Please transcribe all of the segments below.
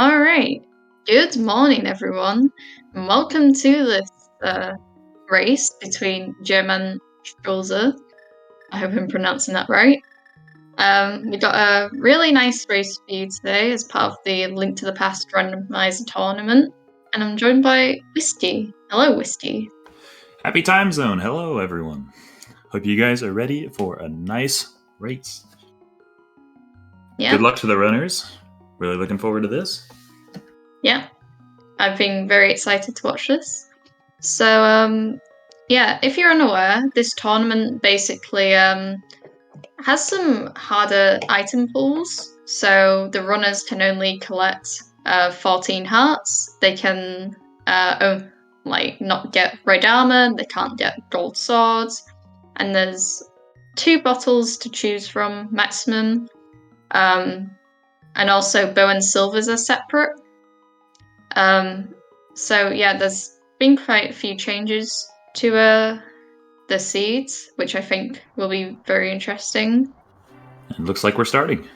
Alright, good morning everyone, and welcome to this race between Jim and Schulzer. I hope I'm pronouncing that right. We got a really nice race for you today as part of the Link to the Past Randomizer tournament, and I'm joined by Whiskey. Hello, Whiskey. Happy time zone. Hello, everyone. Hope you guys are ready for a nice race. Yeah. Good luck to the runners. Really looking forward to this. Yeah, I've been very excited to watch this. So, yeah, if you're unaware, this tournament basically has some harder item pools. So the runners can only collect 14 hearts. They can not get red armor. They can't get gold swords. And there's 2 bottles to choose from maximum. And also bow and silvers are separate. So yeah, there's been quite a few changes to the seeds, which I think will be very interesting. It looks like we're starting.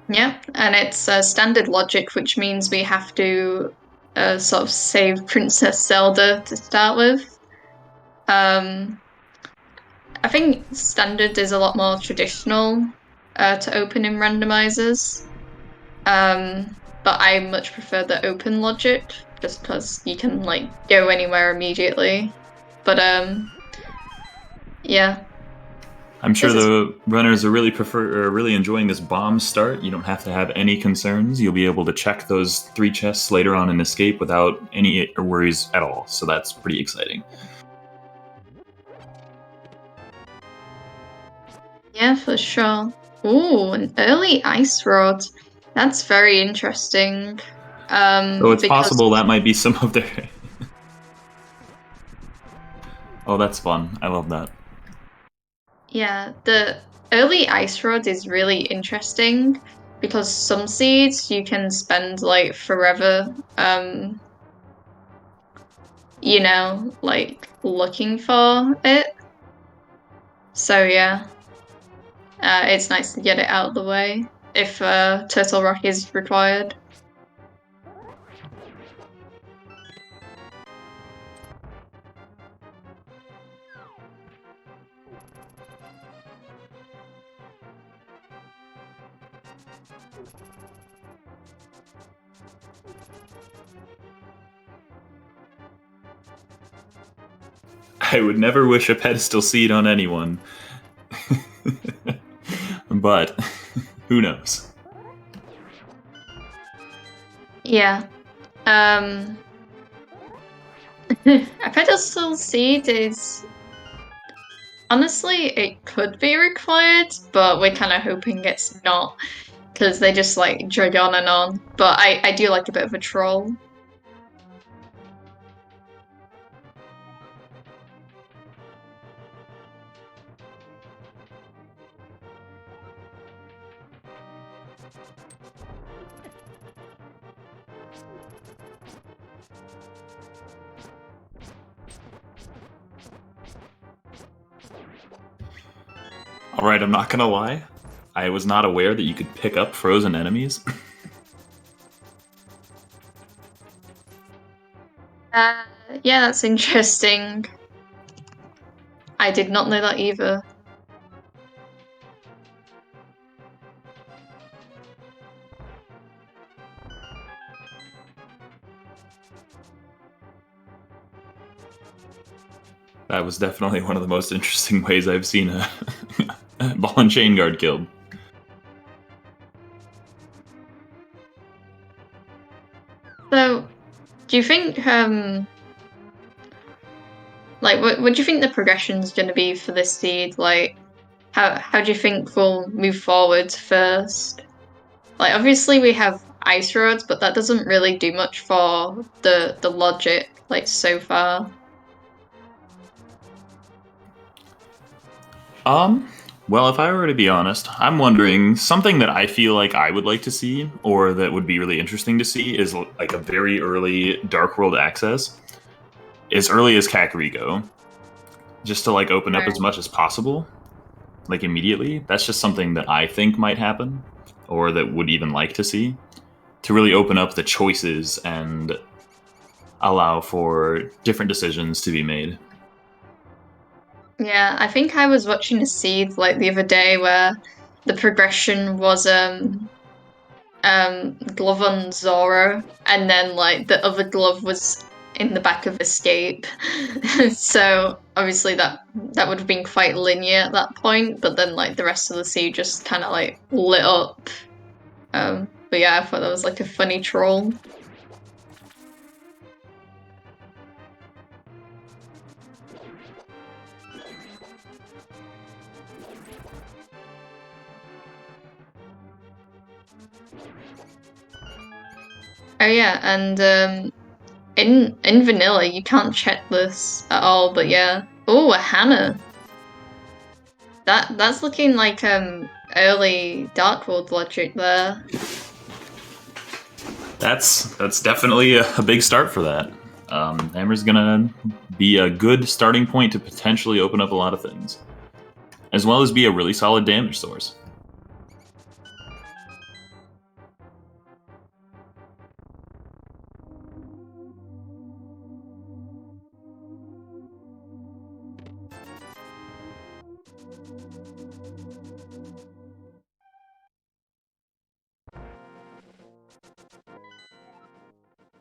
Yeah, and it's standard logic, which means we have to sort of save Princess Zelda to start with. I think standard is a lot more traditional to open in randomizers. But I much prefer the open logic, just because you can go anywhere immediately. But yeah. I'm sure the runners are really enjoying this bomb start. You don't have to have any concerns. You'll be able to check those 3 chests later on in escape without any worries at all. So that's pretty exciting. Yeah, for sure. Ooh, an early ice rod. That's very interesting. So it's possible that might be some of their... Oh, that's fun. I love that. Yeah, the early ice rod is really interesting because some seeds you can spend forever looking for it. So yeah. It's nice to get it out of the way if Turtle Rock is required. I would never wish a pedestal seed on anyone. But who knows? Yeah. A pedestal seed is... Honestly, it could be required, but we're kind of hoping it's not, because they just drag on and on. But I do like a bit of a troll. Alright, I'm not gonna lie. I was not aware that you could pick up frozen enemies. Yeah, that's interesting. I did not know that either. That was definitely one of the most interesting ways I've seen a ball and chain guard killed. So, do you think, what do you think the progression's going to be for this seed? How do you think we'll move forward first? Obviously we have ice roads, but that doesn't really do much for the logic, so far. Well, if I were to be honest, I'm wondering, something that I feel like I would like to see, or that would be really interesting to see, is like a very early Dark World access. As early as Kakariko. Just to open up as much as possible. Immediately. That's just something that I think might happen, or that would even like to see. to really open up the choices and allow for different decisions to be made. Yeah, I think I was watching a seed like the other day where the progression was glove on Zoro, and then like the other glove was in the back of Escape. So obviously that would have been quite linear at that point, but then like the rest of the sea just kind of like lit up. But yeah, I thought that was like a funny troll. Oh yeah, and in vanilla you can't check this at all, but yeah. Oh, a Hannah. That's looking like early Dark World logic there. That's definitely a big start for that. Hammer's gonna be a good starting point to potentially open up a lot of things, as well as be a really solid damage source.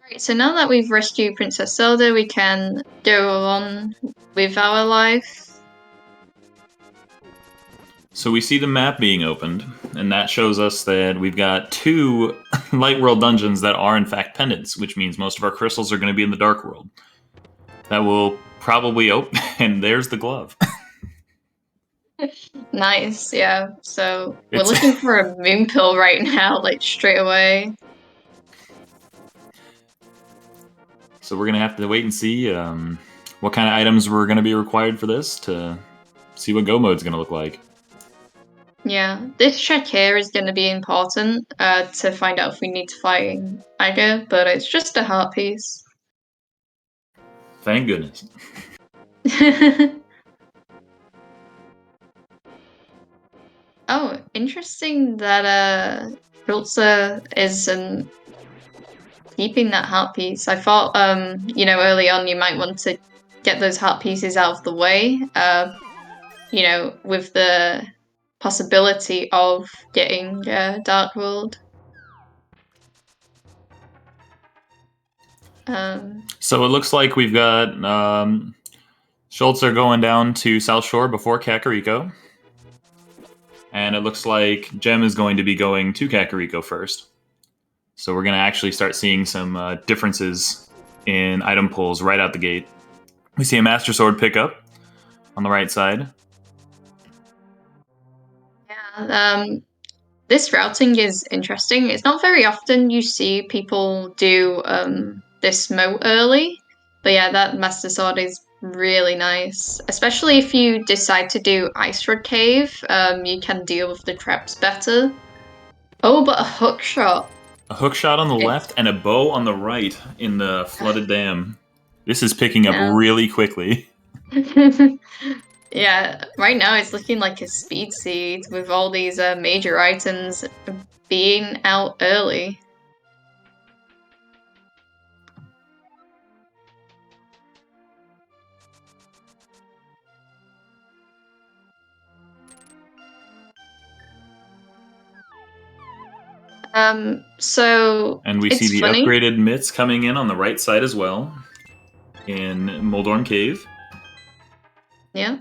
Right, so now that we've rescued Princess Zelda, we can go on with our life. So we see the map being opened, and that shows us that we've got 2 light world dungeons that are in fact pendants, which means most of our crystals are going to be in the dark world. That will probably open, and there's the glove. Nice, yeah. So we're looking for a moon pill right now, like straight away. So we're gonna have to wait and see what kind of items were going to be required for this to see what go mode's going to look like. Yeah, this check here is going to be important to find out if we need to fight Iger, but it's just a heart piece. Thank goodness. Oh, interesting that Schulzer isn't keeping that heart piece. I thought, early on you might want to get those heart pieces out of the way, with the possibility of getting Dark World. So it looks like we've got Schulzer going down to South Shore before Kakariko. And it looks like Gem is going to be going to Kakariko first. So we're going to actually start seeing some differences in item pulls right out the gate. We see a Master Sword pickup on the right side. Yeah, this routing is interesting. It's not very often you see people do this moat early, but yeah, that Master Sword is really nice. Especially if you decide to do Ice Road Cave, you can deal with the traps better. Oh, but a hook shot. A hook shot on the left and a bow on the right in the flooded dam. This is picking up really quickly. Yeah, right now it's looking like a speed seed with all these major items being out early. So and we see the upgraded mitts coming in on the right side as well in Moldorm Cave. Yeah,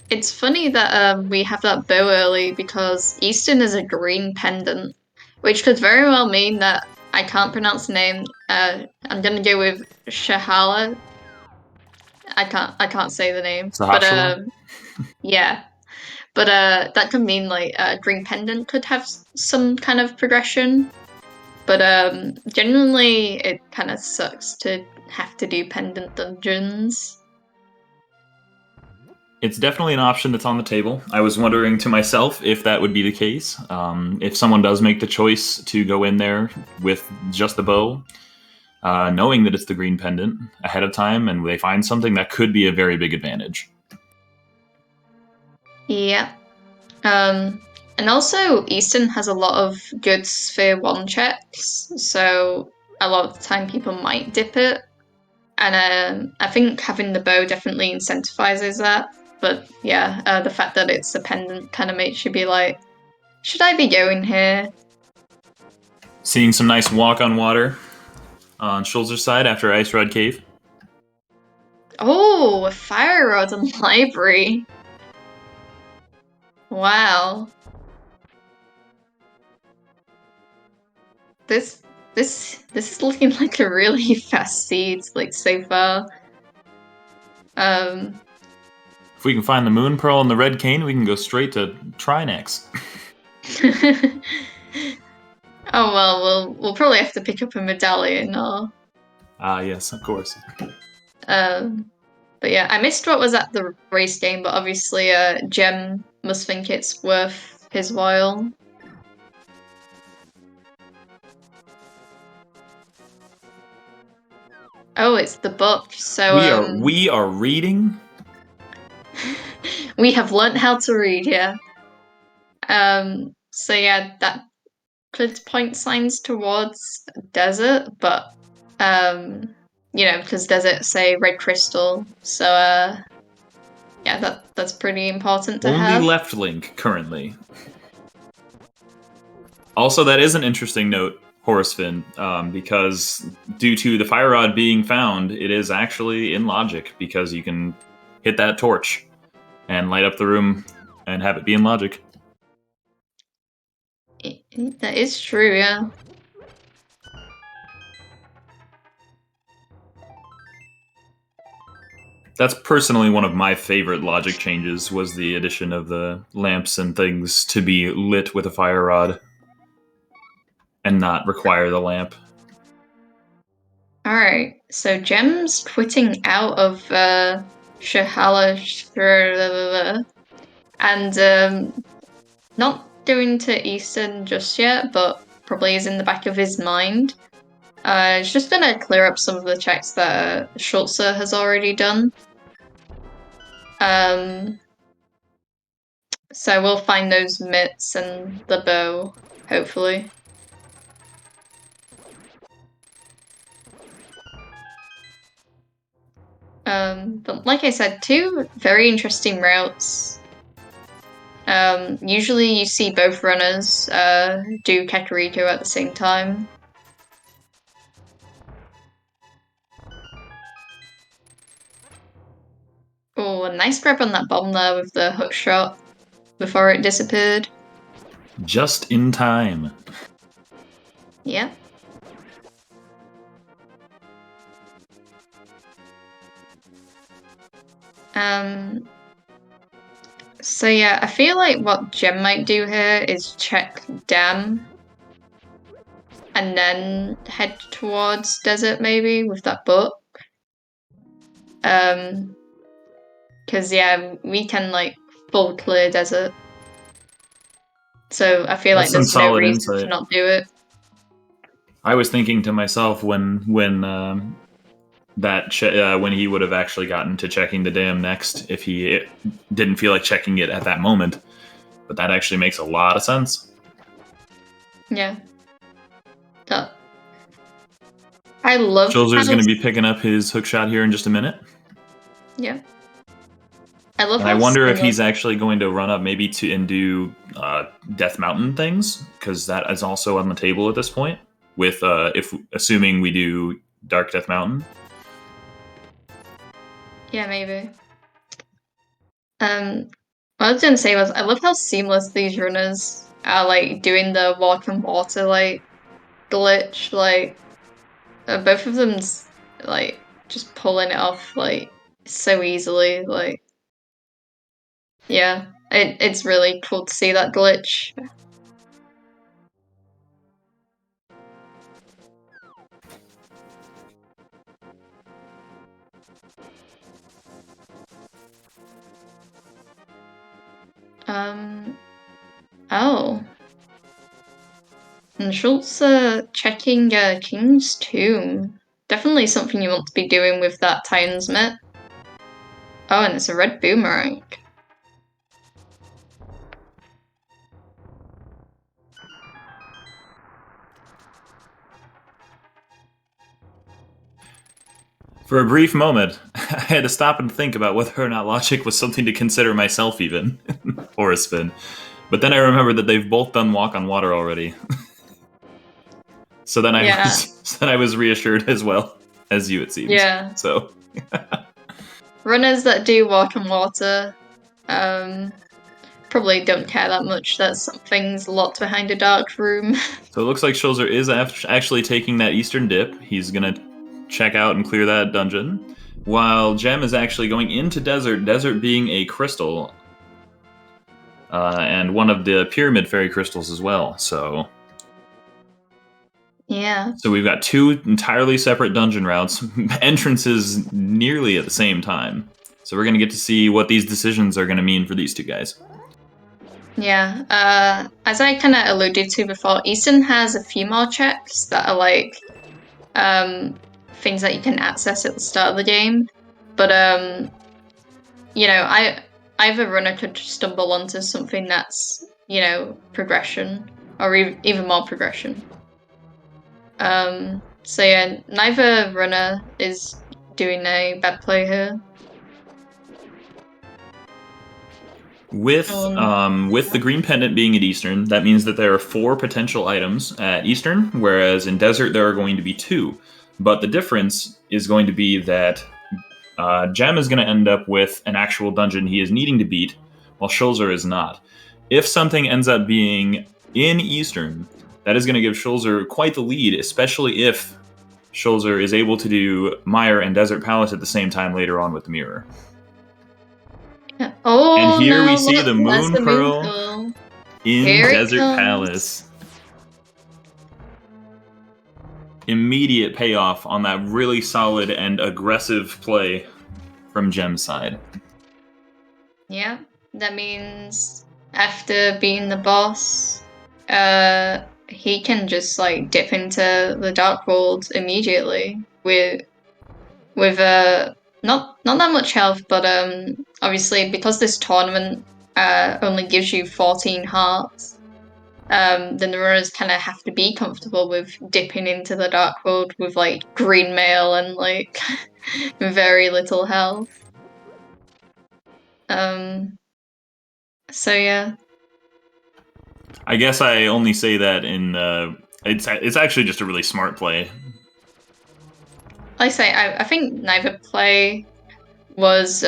it's funny that we have that bow early because Easton is a green pendant, which could very well mean that I can't pronounce the name. I'm gonna go with Shahala. I can't say the name, Sahashala? but yeah. But that could mean like Green Pendant could have some kind of progression. But generally, it kind of sucks to have to do pendant dungeons. It's definitely an option that's on the table. I was wondering to myself if that would be the case. If someone does make the choice to go in there with just the bow, knowing that it's the green pendant ahead of time and they find something, that could be a very big advantage. Yeah. And And also, Eastern has a lot of good Sphere 1 checks, so a lot of the time people might dip it. And I think having the bow definitely incentivizes that. But yeah, the fact that it's a pendant kind of makes you be like, should I be going here? Seeing some nice walk on water on Schulzer's side after Ice Rod Cave. Oh, a fire rod and library. Wow. This is looking like a really fast seed, like so far. If we can find the Moon Pearl and the Red Cane, we can go straight to Trinex. Oh well, we'll probably have to pick up a medallion or. Yes, of course. But yeah, I missed what was at the race game, but obviously, Gem must think it's worth his while. Oh, it's the book. So we are reading. We have learnt how to read, yeah. So yeah, that could point signs towards desert, but you know, because desert say red crystal, so yeah, that's pretty important to have. Only left link currently. Also, that is an interesting note, Horace-Finn, because due to the fire rod being found, it is actually in logic because you can hit that torch and light up the room and have it be in logic. That is true, yeah. That's personally one of my favorite logic changes, was the addition of the lamps and things to be lit with a fire rod and not require the lamp. Alright, so Gem's quitting out of Shahala and not doing to Eastern just yet, but probably is in the back of his mind. It's just gonna clear up some of the checks that Schulzer has already done. So we'll find those mitts and the bow, hopefully. But like I said, two very interesting routes. Usually you see both runners do Kakariko at the same time. Oh, a nice grab on that bomb there with the hook shot before it disappeared. Just in time. Yeah. So yeah, I feel like what Gem might do here is check Dam and then head towards Desert maybe with that book. Because yeah, we can like full clear Desert. So I feel like there's no reason to not do it. I was thinking to myself when he would have actually gotten to checking the dam next if he didn't feel like checking it at that moment. But that actually makes a lot of sense. Yeah. I love Schulzer's going to be picking up his hook shot here in just a minute. Yeah. I love. And I wonder if he's actually going to run up maybe and do Death Mountain things, because that is also on the table at this point. With if assuming we do Dark Death Mountain. Yeah, maybe. What I was gonna say was I love how seamless these runners are, like doing the walk on water like glitch, like both of them's like just pulling it off like so easily, like yeah, it's really cool to see that glitch. Oh. And Schulzer checking King's Tomb. Definitely something you want to be doing with that Titan's Mitt. Oh, and it's a red boomerang. For a brief moment, I had to stop and think about whether or not logic was something to consider myself even, or a spin. But then I remembered that they've both done walk on water already. So then I was reassured as well as you, it seems. Yeah. So runners that do walk on water probably don't care that much that something's locked behind a dark room. So it looks like Schulzer is actually taking that eastern dip. He's gonna check out and clear that dungeon, while Gem is actually going into desert. Desert being a crystal, and one of the pyramid fairy crystals as well. So yeah. So we've got two entirely separate dungeon routes, entrances nearly at the same time. So we're gonna get to see what these decisions are gonna mean for these two guys. Yeah, as I kind of alluded to before, Eastern has a few more checks that are like things that you can access at the start of the game. But you know, either runner could stumble onto something that's, you know, progression or even more progression. So yeah, neither runner is doing a bad play here. With the green pendant being at Eastern, that means that there are 4 potential items at Eastern, whereas in Desert there are going to be 2. But the difference is going to be that Gem is going to end up with an actual dungeon he is needing to beat, while Schulzer is not. If something ends up being in Eastern, that is going to give Schulzer quite the lead, especially if Schulzer is able to do Mire and Desert Palace at the same time later on with the mirror. Oh, and here no, we see the Moon Pearl in Desert Palace. Immediate payoff on that really solid and aggressive play from Gem's side. Yeah, that means after being the boss, he can just like dip into the Dark World immediately with not that much health, but obviously because this tournament only gives you 14 hearts, then the runners kind of have to be comfortable with dipping into the Dark World with like green mail and like very little health. So yeah. I guess I only say that in it's actually just a really smart play. Like I say, I think neither play was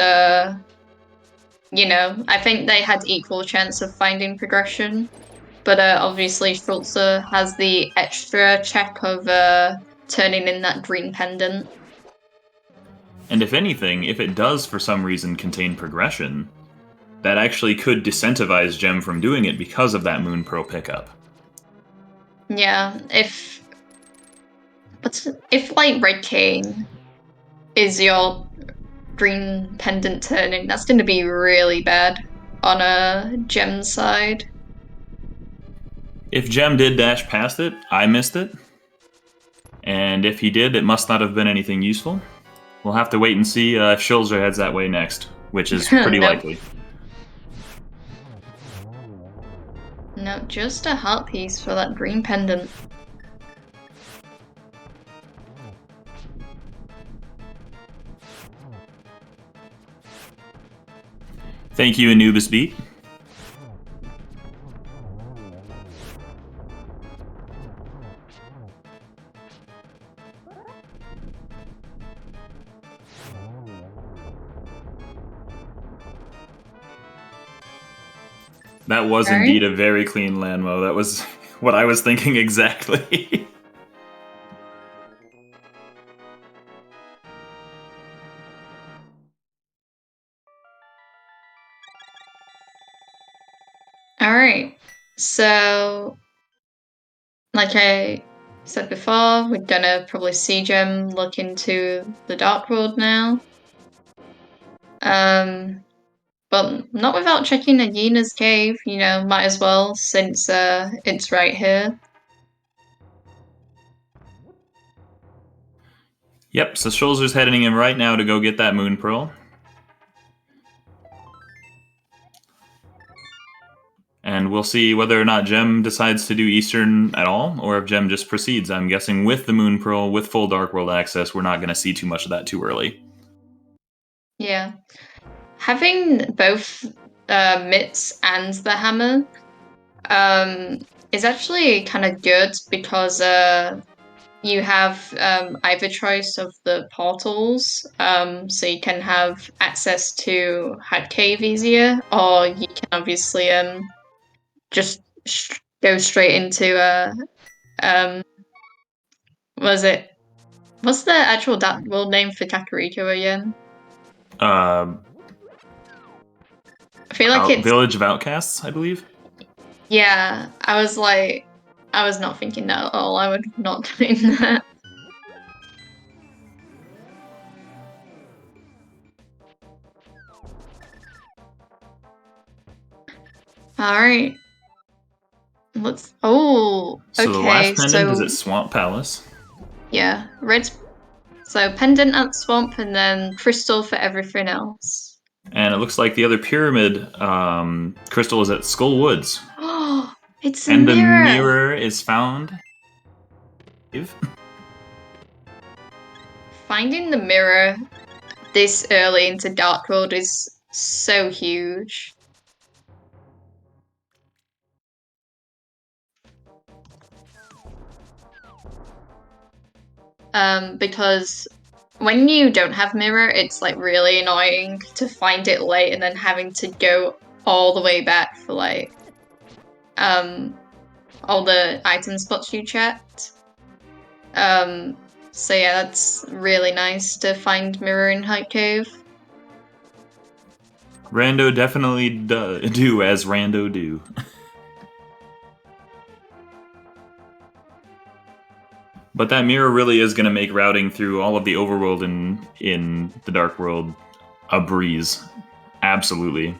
you know, I think they had equal chance of finding progression. But obviously Schulzer has the extra check of turning in that green pendant. And if anything, if it does for some reason contain progression, that actually could disincentivize Gem from doing it because of that Moon Pearl pickup. Yeah, if like Red Cane is your green pendant turning, that's going to be really bad on a Gem side. If Gem did dash past it, I missed it. And if he did, it must not have been anything useful. We'll have to wait and see if Schulzer heads that way next, which is pretty likely. No, just a heart piece for that green pendant. Thank you, Anubis Beat. That was indeed a very clean landmo. That was what I was thinking exactly. Alright, so like I said before, we're gonna probably see Gem look into the Dark World now. But not without checking Agina's cave, you know, might as well, since it's right here. Yep, so Schulzer's heading in right now to go get that Moon Pearl. And we'll we'll see whether or not Gem decides to do Eastern at all, or if Gem just proceeds. I'm guessing with the Moon Pearl, with full Dark World access, we're not going to see too much of that too early. Yeah. Having both mitts and the hammer is actually kind of good because you have either choice of the portals, so you can have access to Hat Cave easier, or you can obviously just go straight into what's the actual Dark World name for Kakariko again? I feel like it's Village of Outcasts, I believe. Yeah, I was not thinking that at all. I would not doing that. Alright. Let's So the last okay, pendant is so at Swamp Palace. yeah, so pendant at Swamp and then crystal for everything else. And it looks like the other pyramid crystal is at Skull Woods. Oh, it's a And mirror! the mirror is found. Finding the mirror this early into Dark World is so huge. Because when you don't have mirror, it's like really annoying to find it late and then having to go all the way back for like all the item spots you checked. So yeah, that's really nice to find mirror in Hype Cave. Rando definitely do as Rando do. But that mirror really is going to make routing through all of the overworld in the Dark World a breeze. Absolutely.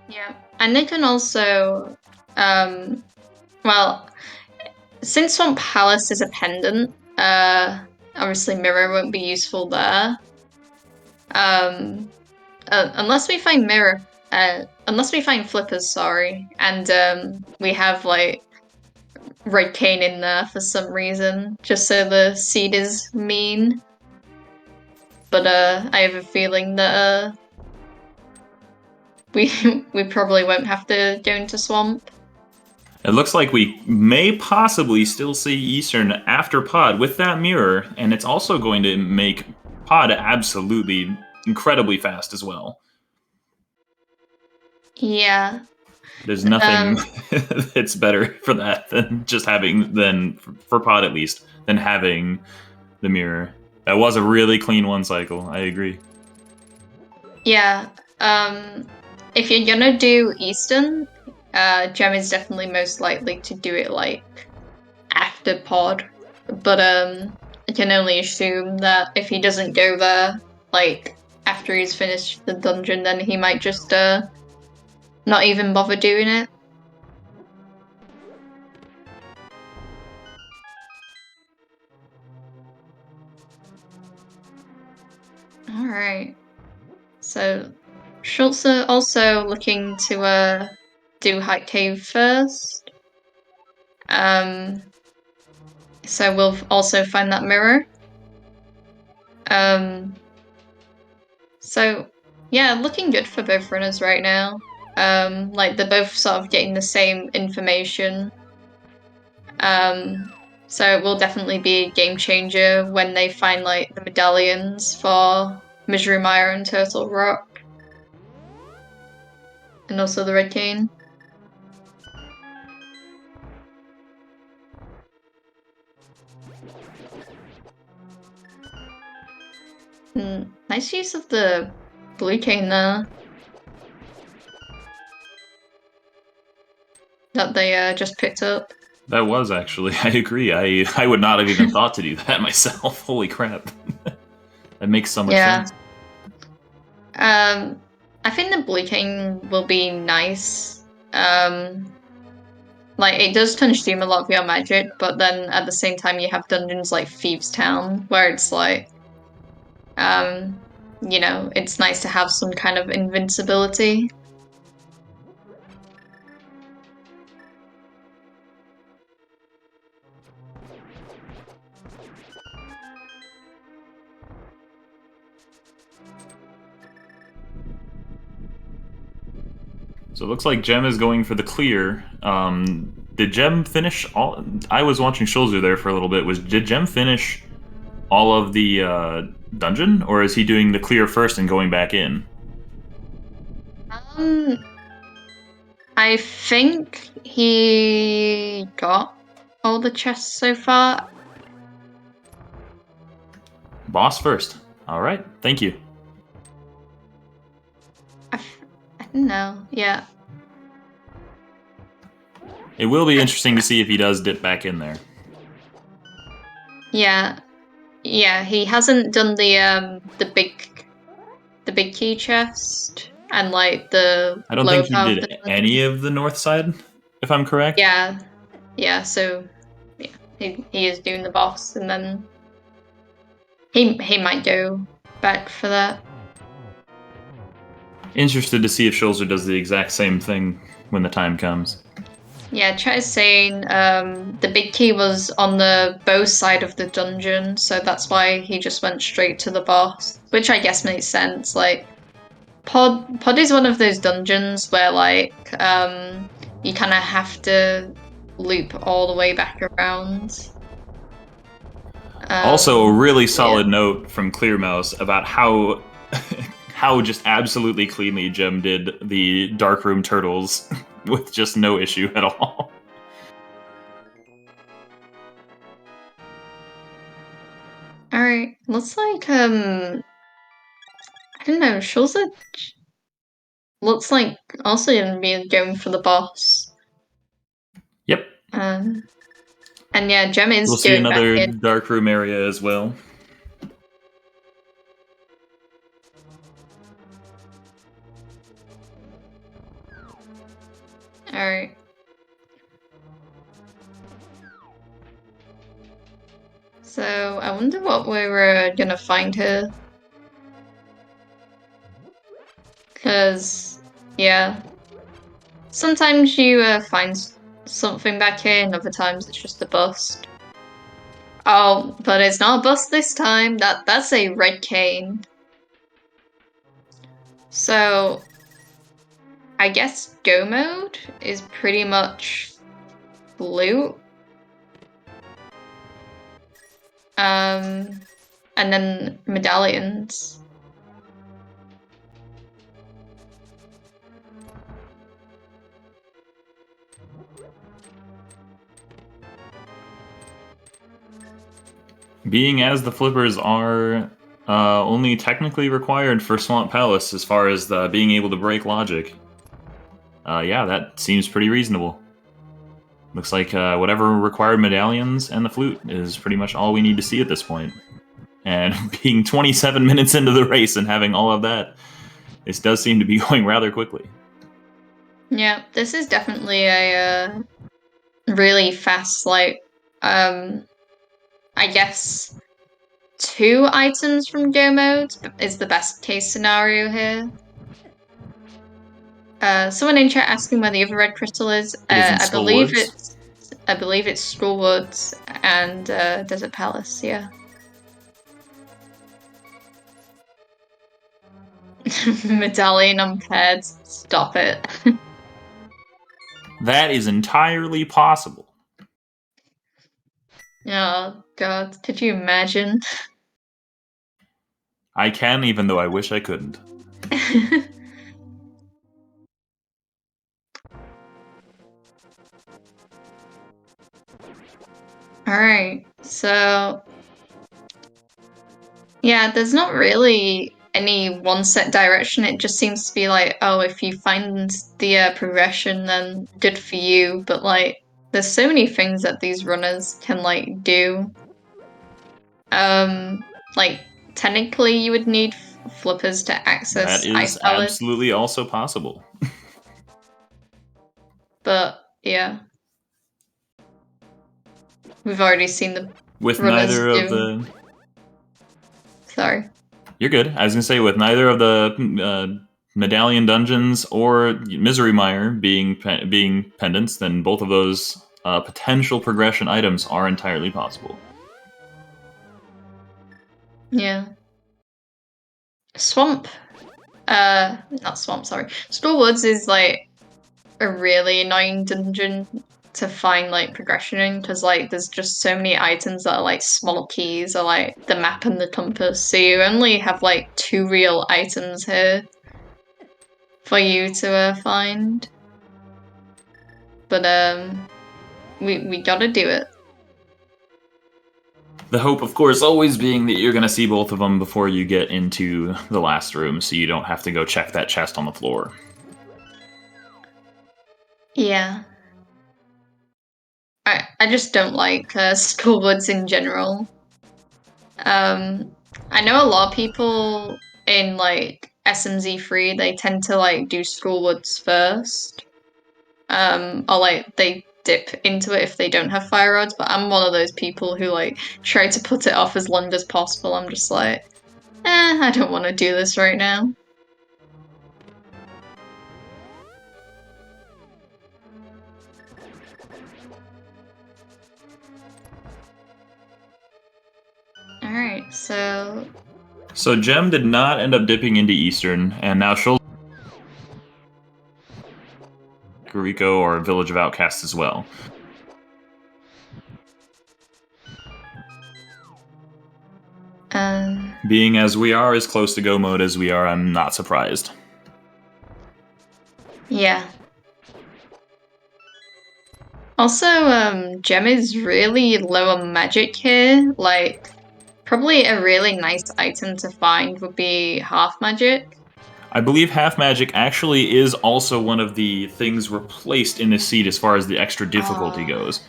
Yeah, and they can also, well, since Swamp Palace is a pendant, obviously mirror won't be useful there. Unless we find mirror, unless we find flippers, sorry, and we have like Red Cane in there for some reason, just so the seed is mean. But I have a feeling that we probably won't have to go into Swamp. It looks like we may possibly still see Eastern after Pod with that mirror, and it's also going to make Pod absolutely incredibly fast as well. Yeah. There's nothing that's better for that than just having, for Pod at least, than having the mirror. That was a really clean one cycle, I agree. Yeah, if you're gonna do Eastern, Gem is definitely most likely to do it like after Pod. But I can only assume that if he doesn't go there like after he's finished the dungeon, then he might just not even bother doing it. Alright. So Schulzer also looking to do Hype Cave first. So we'll also find that mirror. So yeah, looking good for both runners right now. Like they're both sort of getting the same information. So it will definitely be a game changer when they find like the medallions for Mizrumire and Turtle Rock. And also the Red Cane. Nice use of the blue cane there. That they just picked up. That was actually, I agree. I would not have even thought to do that myself. Holy crap. That makes so much sense. I think the blue cane will be nice. Like, it does consume a lot of your magic, but then at the same time you have dungeons like Thieves Town, where it's like, you know, it's nice to have some kind of invincibility. So it looks like Gem is going for the clear. Did Gem finish all? I was watching Schulzer there for a little bit. Did Gem finish all of the dungeon, or is he doing the clear first and going back in? I think he got all the chests so far. Boss first. All right. Thank you. I don't know. Yeah. It will be interesting to see if he does dip back in there. Yeah. Yeah, he hasn't done the big key chest and like the I don't lower think he part of did the any of the north side, if I'm correct. Yeah, so yeah, he is doing the boss, and then he might go back for that. Interested to see if Schulzer does the exact same thing when the time comes. Yeah, chat is saying the big key was on the both side of the dungeon, so that's why he just went straight to the boss, which I guess makes sense. Like Pod is one of those dungeons where like you kind of have to loop all the way back around. Also, a really solid Yeah. note from Clearmouse about how how just absolutely cleanly Gem did the Darkroom Turtles with just no issue at all. All right, looks like I don't know. Schulzer looks like also gonna be going for the boss. Yep. And yeah, Gem We'll is see going back another in. Darkroom area as well. All right. So I wonder what we're gonna find here. Cause yeah, sometimes you find something back here, and other times it's just a bust. Oh, but it's not a bust this time. That's a red cane. So I guess go mode is pretty much blue. And then medallions. Being as the flippers are only technically required for Swamp Palace as far as being able to break logic. Yeah, that seems pretty reasonable. Looks like whatever required medallions and the flute is pretty much all we need to see at this point. And being 27 minutes into the race and having all of that, this does seem to be going rather quickly. Yeah, this is definitely a really fast, like, I guess 2 items from go mode is the best case scenario here. Someone in chat asking where the other red crystal is. It is in I believe Skullwoods. it's Skullwoods and Desert Palace. Yeah. Medallion unpaired. Stop it. That is entirely possible. Oh god, could you imagine? I can, even though I wish I couldn't. Alright, so yeah, there's not really any one set direction. It just seems to be like, oh, if you find the progression, then good for you. But like, there's so many things that these runners can like do. Like technically, you would need flippers to That access Ice is Palace, absolutely also possible. but yeah, we've already seen the With runners neither of do. the... Sorry. You're good. I was going to say, with neither of the Medallion Dungeons or Misery Mire being pendants, then both of those potential progression items are entirely possible. Yeah. Swamp. Not swamp, sorry. Skullwoods is like a really annoying dungeon to find like progression in, because like there's just so many items that are like small keys or like the map and the compass, so you only have like 2 real items here for you to find. But we gotta do it. The hope, of course, always being that you're going to see both of them before you get into the last room, so you don't have to go check that chest on the floor. Yeah. I just don't like Skullwoods in general. I know a lot of people in like SMZ3, they tend to like do Skullwoods first. Or like they dip into it if they don't have fire rods, but I'm one of those people who like try to put it off as long as possible. I'm just like, I don't want to do this right now. Alright, so... So Gem did not end up dipping into Eastern, and now Schulzer, Rico, or Village of Outcasts as well. Being as we are as close to go mode as we are, I'm not surprised. Yeah. Also, Gem is really low on magic here. Like, probably a really nice item to find would be half magic. I believe half magic actually is also one of the things replaced in this seed as far as the extra difficulty goes.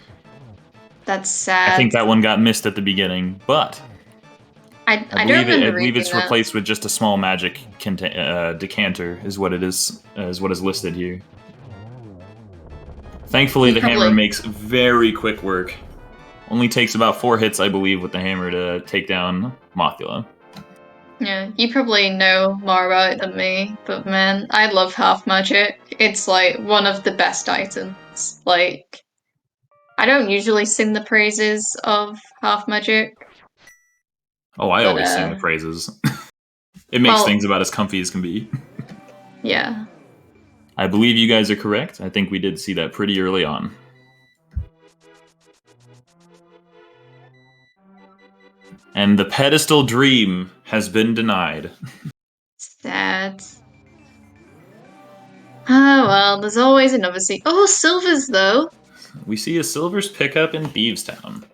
That's sad. I think that one got missed at the beginning, but I believe it's replaced with just a small magic decanter is what it is listed here. Thankfully, the hammer makes very quick work. Only takes about 4 hits, I believe, with the hammer to take down Mothula. Yeah, you probably know more about it than me, but man, I love half magic. It's like one of the best items. Like, I don't usually sing the praises of half magic. Oh, I always sing the praises. It makes things about as comfy as can be. Yeah. I believe you guys are correct. I think we did see that pretty early on. And the pedestal dream has been denied. Sad. Oh well, there's always another seed. Oh, Silvers though! We see a Silver's pickup in Thieves Town.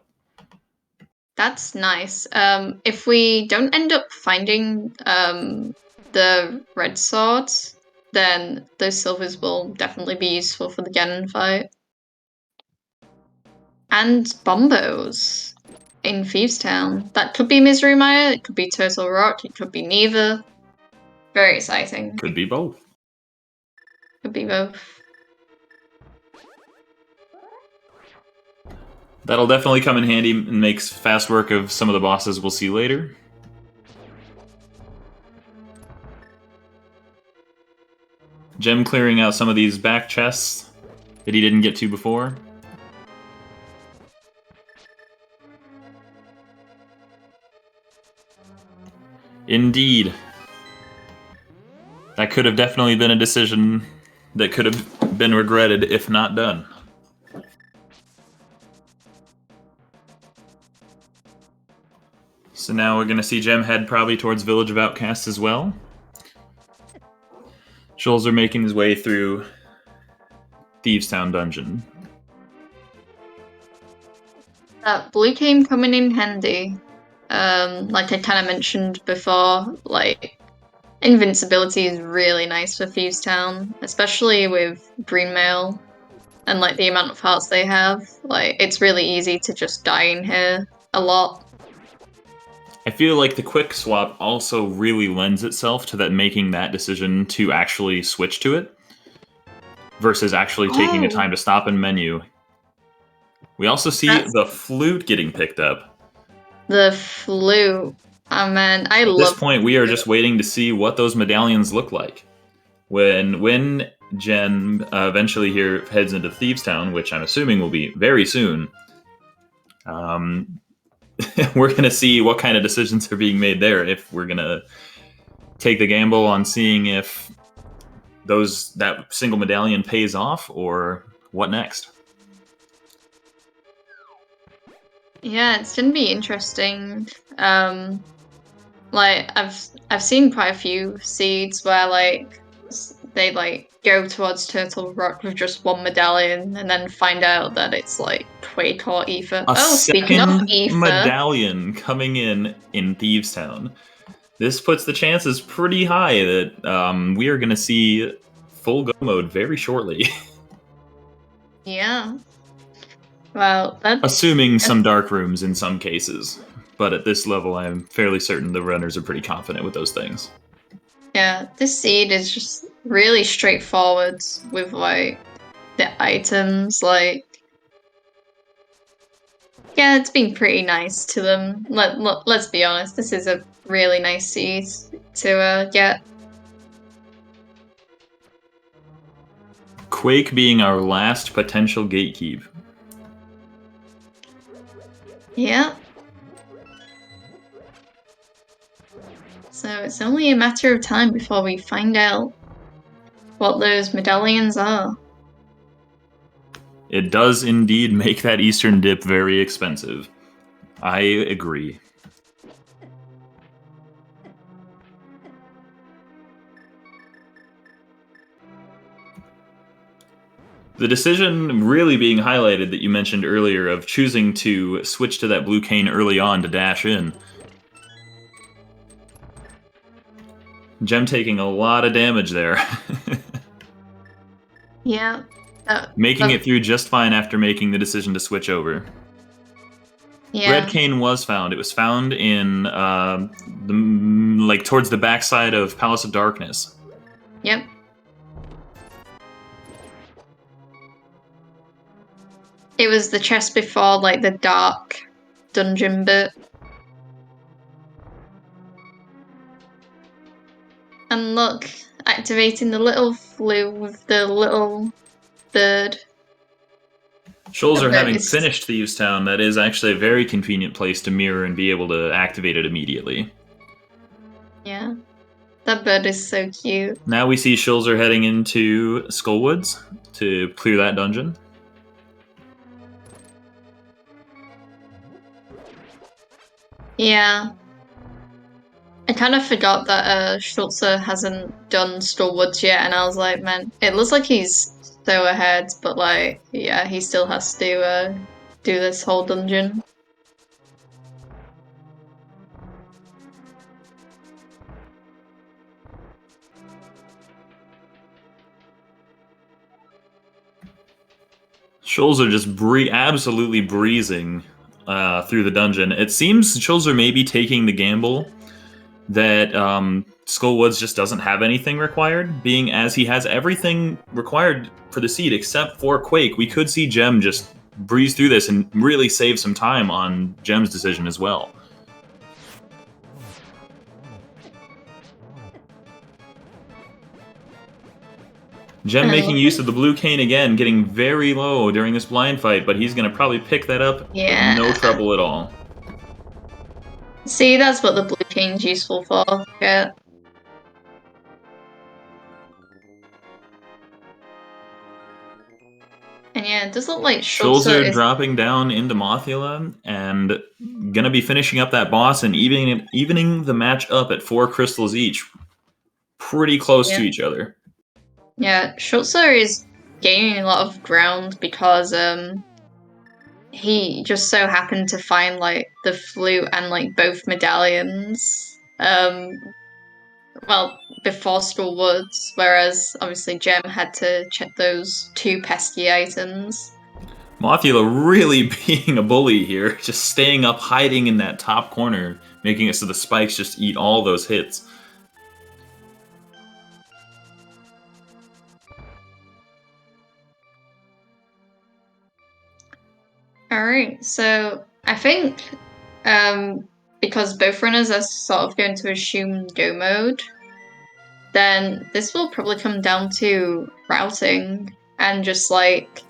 That's nice. If we don't end up finding the red swords, then those silvers will definitely be useful for the Ganon fight. And bombos in Thieves Town. That could be Misery Mire, it could be Turtle Rock, it could be neither. Very exciting. Could be both. Could be both. That'll definitely come in handy and makes fast work of some of the bosses we'll see later. Gem clearing out some of these back chests that he didn't get to before. Indeed. That could have definitely been a decision that could have been regretted if not done. So now we're going to see Gem head probably towards Village of Outcasts as well. Schulzer making his way through Thieves Town dungeon. That blue came coming in handy. Like I kind of mentioned before, like invincibility is really nice for Thieves Town, especially with Greenmail and like the amount of hearts they have. Like it's really easy to just die in here a lot. I feel like the quick swap also really lends itself to that making that decision to actually switch to it versus actually taking the time to stop in menu. We also see the flute getting picked up. The flute. Oh man, I love. At this point, we are just waiting to see what those medallions look like. When Jen eventually here heads into Thieves Town, which I'm assuming will be very soon, we're going to see what kind of decisions are being made there. If we're going to take the gamble on seeing if that single medallion pays off, or what next? Yeah, it's gonna be interesting. Like I've seen quite a few seeds where like they like go towards Turtle Rock with just one medallion and then find out that it's like Quake or Ether. A Oh, speaking of second Ether, medallion coming in Thieves Town. This puts the chances pretty high that we are going to see full go mode very shortly. yeah. Well, that's Assuming some dark rooms in some cases. But at this level, I'm fairly certain the runners are pretty confident with those things. yeah. This seed is just really straightforward with like the items. Like, yeah, it's been pretty nice to them. Let's be honest. This is a really nice seed to get. Quake being our last potential gatekeep. Yeah. So it's only a matter of time before we find out what those medallions are. It does indeed make that Eastern dip very expensive. I agree. The decision really being highlighted that you mentioned earlier of choosing to switch to that blue cane early on to dash in. Gem taking a lot of damage there. Yeah. Making it through just fine after making the decision to switch over. Yeah. Red cane was found. It was found in towards the backside of Palace of Darkness. Yep. It was the chest before, like, the dark dungeon bit. And look, activating the little flue with the little bird. Schulzer having finished Thieves Town, that is actually a very convenient place to mirror and be able to activate it immediately. Yeah. That bird is so cute. Now we see Schulzer heading into Skullwoods to clear that dungeon. Yeah. I kind of forgot that Schulzer hasn't done Skullwoods yet, and I was like, man, it looks like he's so ahead, but like, yeah, he still has to do this whole dungeon. Schulzer just absolutely breezing through the dungeon. It seems Schulzer may be taking the gamble that Skullwoods just doesn't have anything required, being as he has everything required for the seed except for Quake. We could see Gem just breeze through this and really save some time on Gem's decision as well. Gem making use of the blue cane again, getting very low during this blind fight, but he's going to probably pick that up with no trouble at all. See, that's what the blue cane's useful for. Yeah. And yeah, it does look like Schulzer dropping down into Mothula and gonna be finishing up that boss and evening the match up at 4 crystals each. Pretty close to each other. Yeah, Schulzer is gaining a lot of ground because he just so happened to find like the flute and like both medallions. Well, before Skullwoods, whereas obviously Gem had to check those 2 pesky items. Mothula really being a bully here, just staying up, hiding in that top corner, making it so the spikes just eat all those hits. Alright, so I think because both runners are sort of going to assume go mode, then this will probably come down to routing and just like,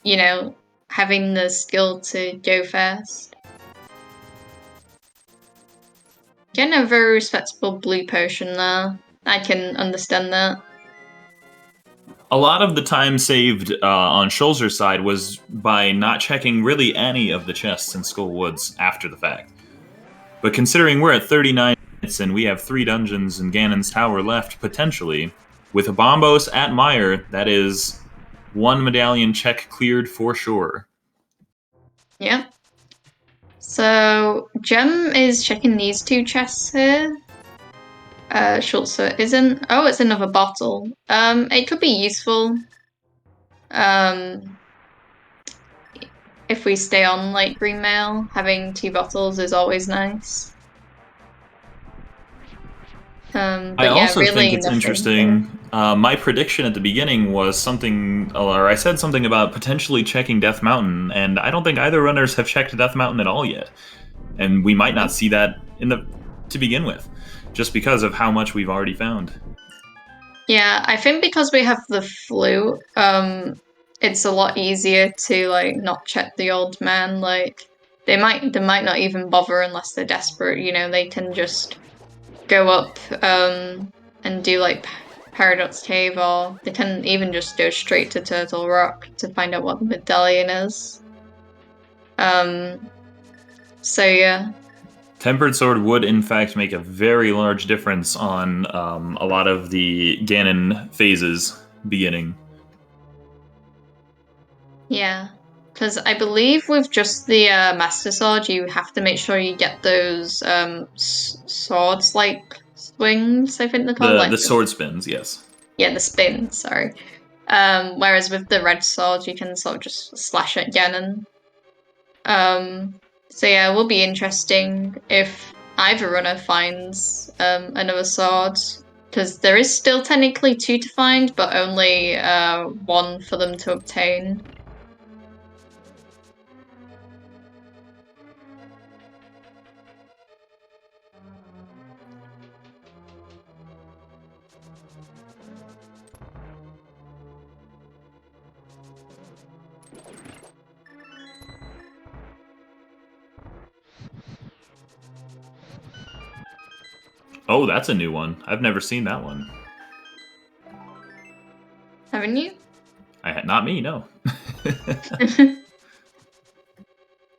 you know, having the skill to go first. Getting a very respectable blue potion there. I can understand that. A lot of the time saved on Schulzer's side was by not checking really any of the chests in Skull Woods after the fact. But considering we're at 39 minutes and we have 3 dungeons in Ganon's Tower left, potentially, with a Bombos at Mire, that is 1 medallion check cleared for sure. Yeah. So, Gem is checking these 2 chests here. Schulzer isn't. Oh, it's another bottle. It could be useful. If we stay on like green mail, having 2 bottles is always nice. But I also really think it's interesting. My prediction at the beginning was something, or I said something about potentially checking Death Mountain, and I don't think either runners have checked Death Mountain at all yet. And we might not see that to begin with, just because of how much we've already found. Yeah, I think because we have the flu, it's a lot easier to like not check the old man. Like they might not even bother unless they're desperate. You know, they can just go up and do like Paradox Cave, or they can even just go straight to Turtle Rock to find out what the medallion is. So yeah. Tempered Sword would, in fact, make a very large difference on a lot of the Ganon phases beginning. Yeah, because I believe with just the Master Sword, you have to make sure you get those swords like swings, I think they're called. The sword spins, yes. Yeah, the spins, sorry. Whereas with the red sword, you can sort of just slash at Ganon. So yeah, it will be interesting if either runner finds another sword, because there is still technically 2 to find, but only 1 for them to obtain. Oh, that's a new one. I've never seen that one. Haven't you? Not me, no.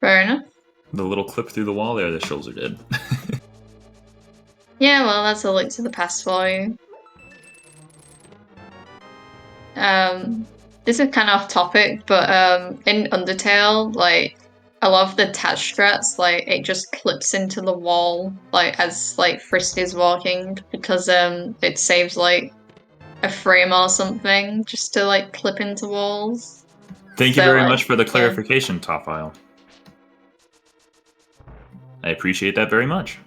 Fair enough. The little clip through the wall there that Schulzer did. Yeah, well, that's a link to the past for you. This is kind of off topic, but in Undertale, like a lot of the attached strats, like it just clips into the wall, like as like Frisk is walking, because it saves like a frame or something just to like clip into walls. Thank you very much for the clarification, Top File. I appreciate that very much.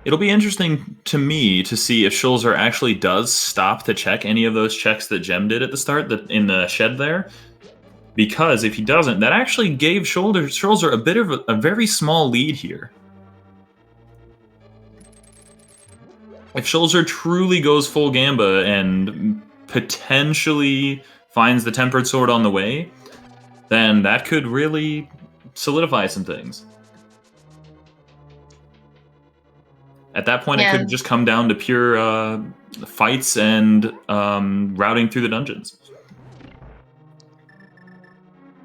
It'll be interesting to me to see if Schulzer actually does stop to check any of those checks that Gem did at the start in the shed there. Because if he doesn't, that actually gave Schulzer a bit of a very small lead here. If Schulzer truly goes full Gamba and potentially finds the Tempered Sword on the way, then that could really solidify some things. At that point, it could just come down to pure fights and routing through the dungeons.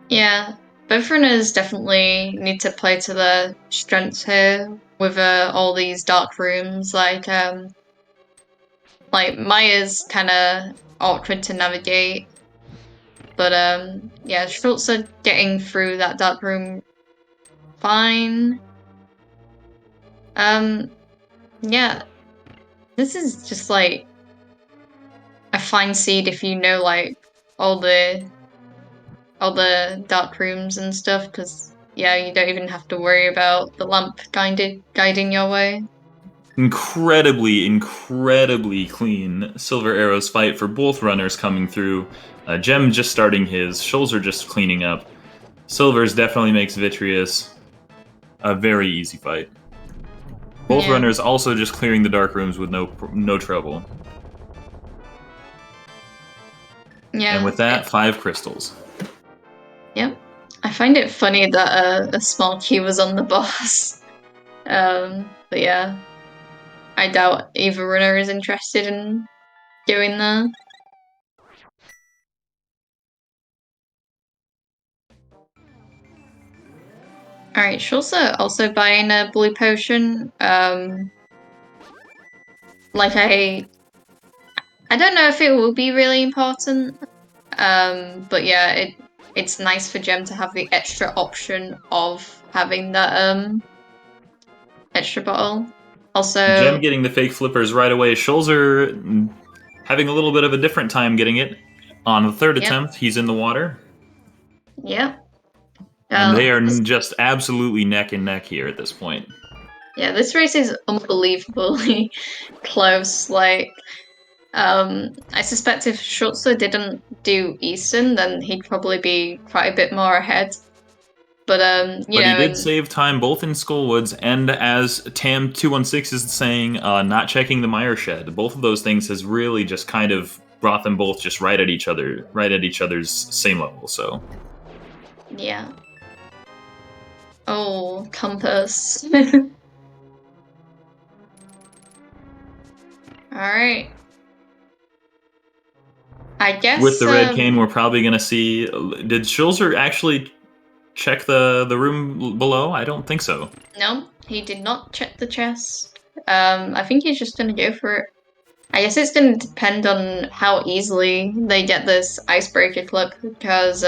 Yeah, both runners definitely need to play to their strengths here with all these dark rooms. Like Maya's kind of awkward to navigate, but yeah, Schulzer getting through that dark room fine. Yeah, this is just like a fine seed if you know like all the dark rooms and stuff, because yeah, you don't even have to worry about the lamp guiding your way. Incredibly clean Silver Arrow's fight for both runners coming through. Gem just starting his, Schulzer just cleaning up. Silver's definitely makes Vitreous a very easy fight. Both runners also just clearing the dark rooms with no trouble. Yeah. And with that, 5 crystals. Yep. I find it funny that a small queue was on the boss. But yeah, I doubt either runner is interested in doing that. Alright, Schulzer also buying a blue potion. Like I don't know if it will be really important. But yeah, it's nice for Gem to have the extra option of having that extra bottle. Also, Gem getting the fake flippers right away. Schulzer having a little bit of a different time getting it. On the third attempt, he's in the water. Yep. And they are just absolutely neck and neck here at this point. Yeah, this race is unbelievably close. Like, I suspect if Schulzer didn't do Easton, then he'd probably be quite a bit more ahead. But he did save time both in Skullwoods and, as Tam216 is saying, not checking the mire shed. Both of those things has really just kind of brought them both just right at each other's same level. So yeah. Oh, compass. Alright. I guess with the red cane, we're probably going to see. Did Schulzer actually check the room below? I don't think so. No, he did not check the chest. I think he's just gonna go for it. I guess it's gonna depend on how easily they get this icebreaker clip, because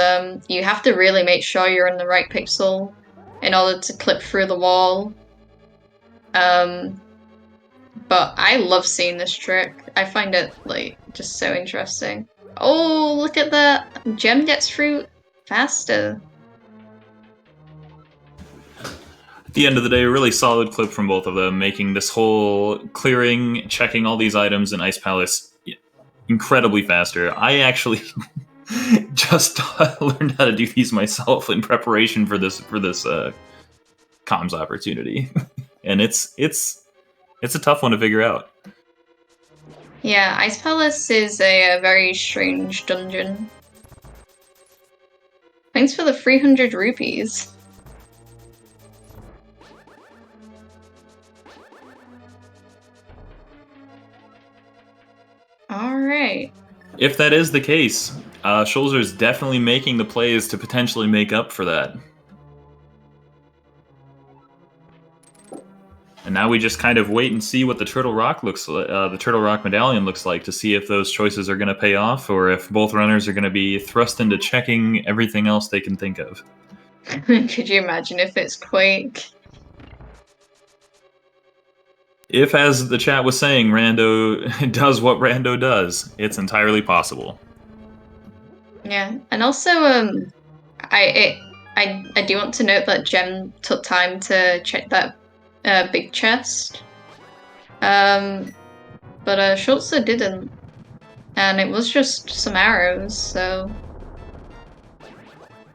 you have to really make sure you're in the right pixel in order to clip through the wall. But I love seeing this trick. I find it, like, just so interesting. Oh, look at that! Gem gets through faster. At the end of the day, a really solid clip from both of them, making this whole clearing, checking all these items in Ice Palace incredibly faster. I actually just learned how to do these myself in preparation for this comms opportunity, and it's a tough one to figure out. Yeah, Ice Palace is a very strange dungeon. Thanks for the 300 rupees. Alright. If that is the case, Schulzer is definitely making the plays to potentially make up for that. And now we just kind of wait and see what the Turtle Rock looks like, the Turtle Rock Medallion looks like, to see if those choices are going to pay off, or if both runners are going to be thrust into checking everything else they can think of. Could you imagine if it's Quake? If, as the chat was saying, Rando does what Rando does, it's entirely possible. Yeah, and also, I do want to note that Gem took time to check that big chest. But Schulzer didn't. And it was just some arrows, so...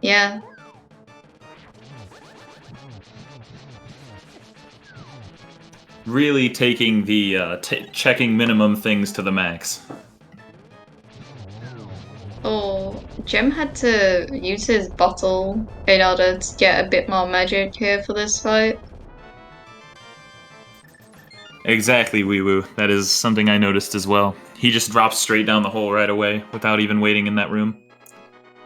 yeah. Really taking the checking minimum things to the max. Oh, Gem had to use his bottle in order to get a bit more magic here for this fight. Exactly, Wee Woo. That is something I noticed as well. He just drops straight down the hole right away without even waiting in that room.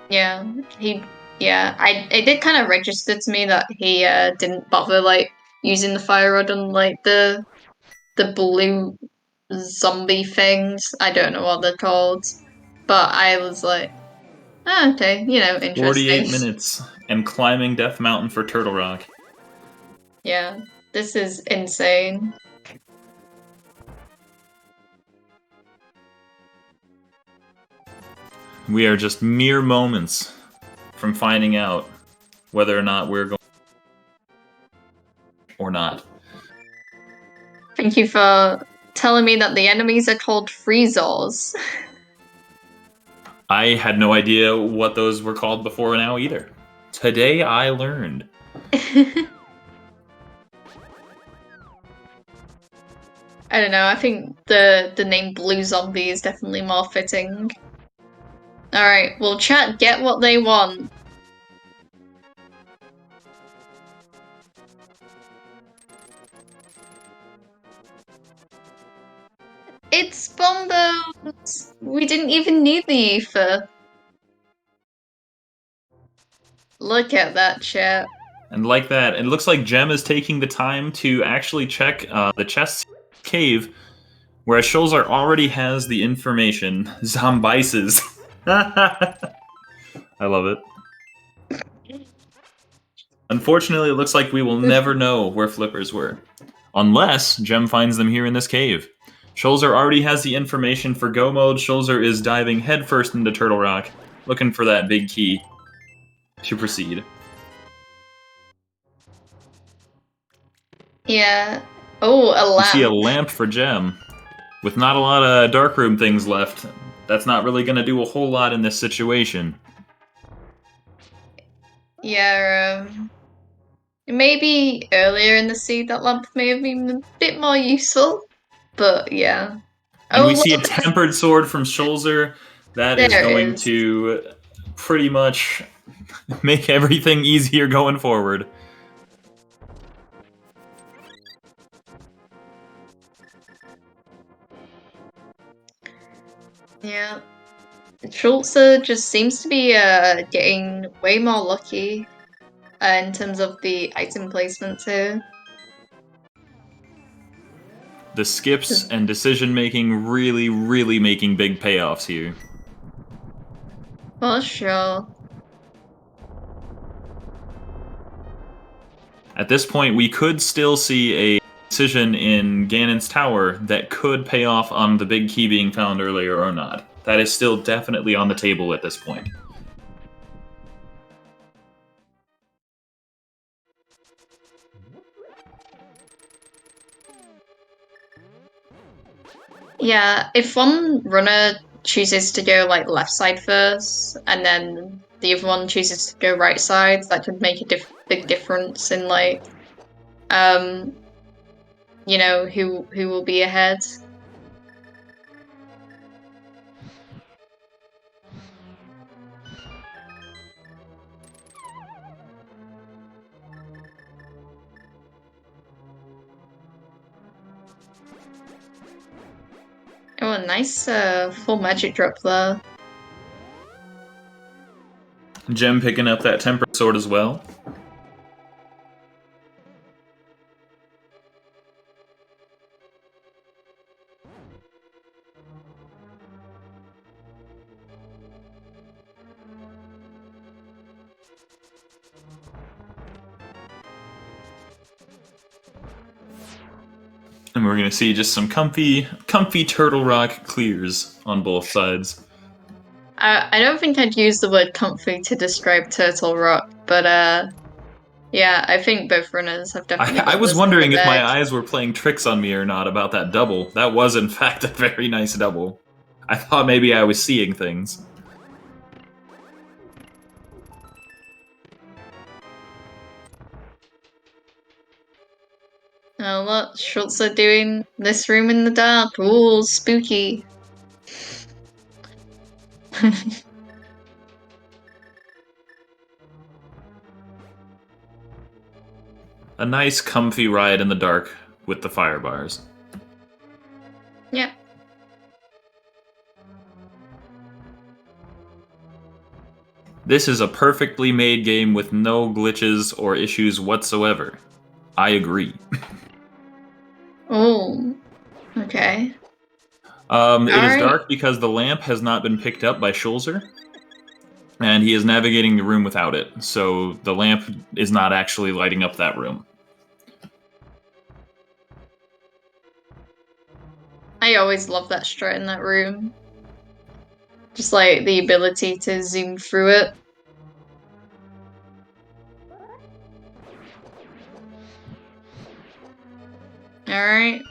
Yeah, it did kind of register to me that he didn't bother like using the fire rod on like the blue zombie things. I don't know what they're called, but I was like, oh, okay, interesting. 48 minutes and climbing Death Mountain for Turtle Rock. Yeah, this is insane. We are just mere moments from finding out whether or not we're going or not. Thank you for telling me that the enemies are called Freezors. I had no idea what those were called before now either. Today I learned. I don't know, I think the name Blue Zombie is definitely more fitting. Alright, well chat, get what they want. Bombos! We didn't even need the ether. Look at that, chat. And like that, it looks like Gem is taking the time to actually check the chest cave, whereas Schulzer already has the information. Zombises. I love it. Unfortunately, it looks like we will never know where flippers were. Unless Gem finds them here in this cave. Schulzer already has the information for go mode. Schulzer is diving headfirst into Turtle Rock, looking for that big key to proceed. Yeah. Oh, a lamp. We see a lamp for Gem. With not a lot of darkroom things left, that's not really going to do a whole lot in this situation. Yeah, maybe earlier in the seed that lamp may have been a bit more useful, but yeah. And oh, we see a look, tempered sword from Schulzer. That is there it going is. to pretty much make everything easier going forward. Yeah. Schulzer just seems to be getting way more lucky in terms of the item placements here. The skips and decision making really, really making big payoffs here. For sure. At this point, we could still see a decision in Ganon's tower that could pay off on the big key being found earlier or not. That is still definitely on the table at this point. Yeah, if one runner chooses to go like left side first, and then the other one chooses to go right side, that could make a big difference in like, you know, who will be ahead. Oh, a nice full magic drop there. Gem picking up that tempered sword as well. And we're going to see just some comfy Turtle Rock clears on both sides. I don't think I'd use the word comfy to describe Turtle Rock, but yeah, I think both runners have definitely got I was this in the wondering if my bag. eyes were playing tricks on me or not about that double. That was, in fact, a very nice double. I thought maybe I was seeing things. Oh look, Schulzer doing this room in the dark. Ooh, spooky. A nice, comfy ride in the dark with the fire bars. Yeah. This is a perfectly made game with no glitches or issues whatsoever. I agree. Oh, okay. It is Alright. dark because the lamp has not been picked up by Schulzer, and he is navigating the room without it, so the lamp is not actually lighting up that room. I always love that strat in that room. Just like the ability to zoom through it. Alright.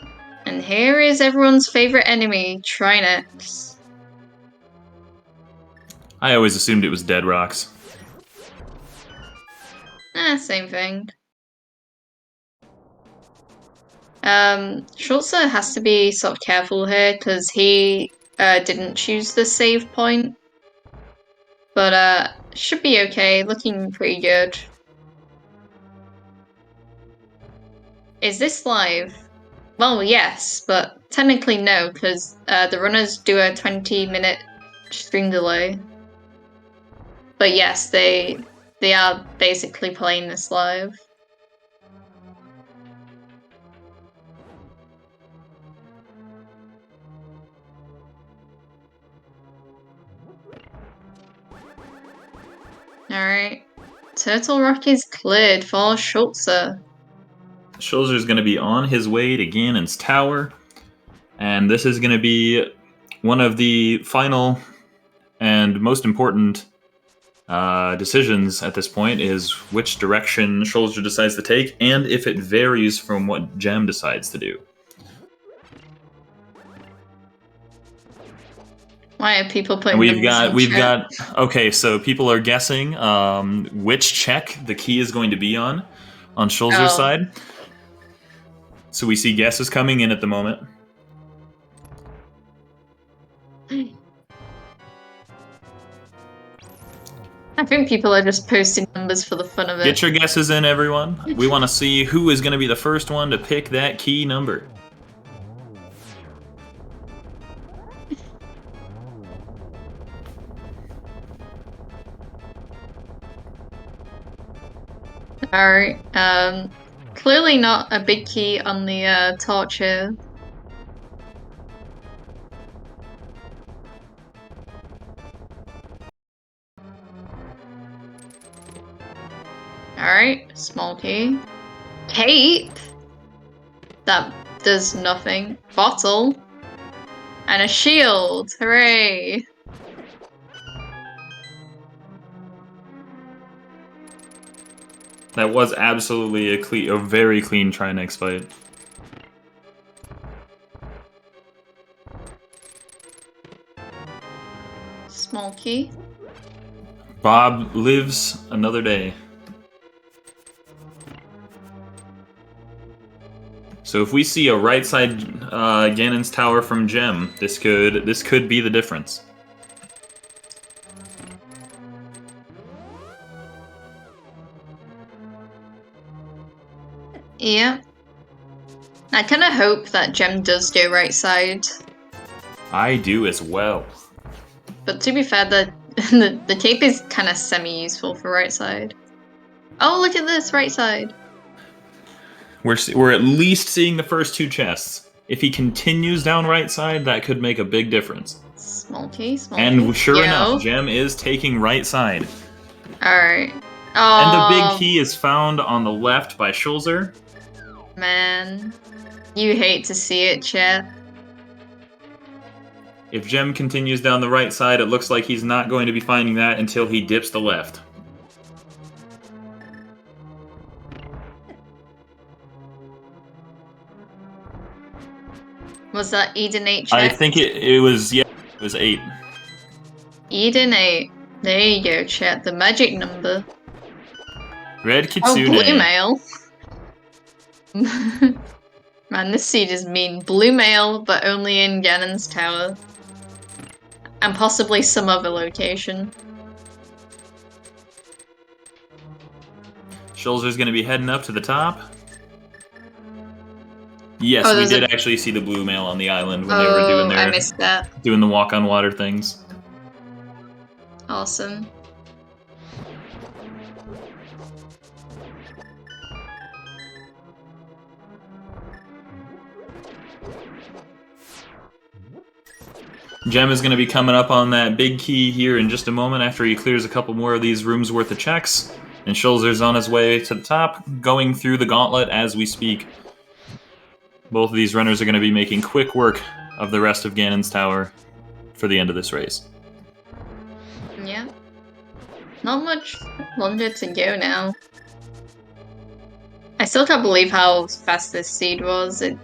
And here is everyone's favorite enemy, Trinex. I always assumed it was Dead Rocks. Same thing. Schulzer has to be sort of careful here because he didn't choose the save point. But should be okay, looking pretty good. Is this live? Well, yes, but technically no, because the runners do a 20-minute stream delay. But yes, they are basically playing this live. Alright. Turtle Rock is cleared for Schulzer. Schulzer is going to be on his way to Ganon's tower, and this is going to be one of the final and most important decisions at this point is which direction Schulzer decides to take, and if it varies from what Gem decides to do. Why are people putting? And we've got. Okay, so people are guessing which check the key is going to be on Schulzer's side. So we see guesses coming in at the moment. I think people are just posting numbers for the fun of it. Get your guesses in, everyone. We want to see who is going to be the first one to pick that key number. Alright, clearly not a big key on the torch here. Alright, small key. Cape? That does nothing. Bottle. And a shield. Hooray! That was absolutely a very clean Trinex fight. Small key. Bob lives another day. So if we see a right side Ganon's tower from Gem, this could be the difference. Yeah. I kind of hope that Gem does go right side. I do as well. But to be fair, the cape is kind of semi-useful for right side. Oh, look at this, right side. We're at least seeing the first two chests. If he continues down right side, that could make a big difference. Small key, small and key. Sure enough, Gem is taking right side. Alright. Oh. And the big key is found on the left by Schulzer. Man. You hate to see it, chat. If Gem continues down the right side, it looks like he's not going to be finding that until he dips the left. Was that Eden 8 check? I think it was 8. Eden 8. There you go, chat. The magic number. Red Kitsune. Oh, blue mail. Man, this seed is mean. Blue mail, but only in Ganon's tower. And possibly some other location. Schulzer's going to be heading up to the top. Yes, we did actually see the blue mail on the island when they were doing I missed that. Doing the walk on water things. Awesome. Gem is going to be coming up on that big key here in just a moment after he clears a couple more of these rooms worth of checks. And Schulzer's on his way to the top, going through the gauntlet as we speak. Both of these runners are going to be making quick work of the rest of Ganon's tower for the end of this race. Yeah. Not much longer to go now. I still can't believe how fast this seed was. It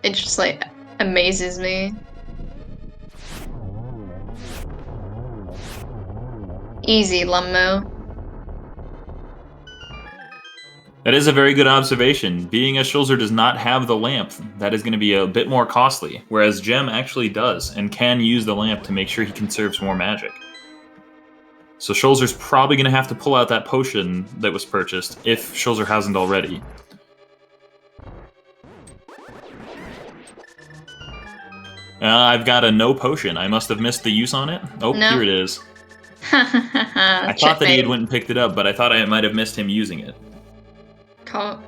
just like amazes me. Easy, Lummo. That is a very good observation. Being as Schulzer does not have the lamp, that is going to be a bit more costly, whereas Gem actually does and can use the lamp to make sure he conserves more magic. So Schulzer's probably going to have to pull out that potion that was purchased, if Schulzer hasn't already. I've got a no potion. I must have missed the use on it. Oh, No. here it is. I thought that he had went and picked it up, but I thought I might have missed him using it.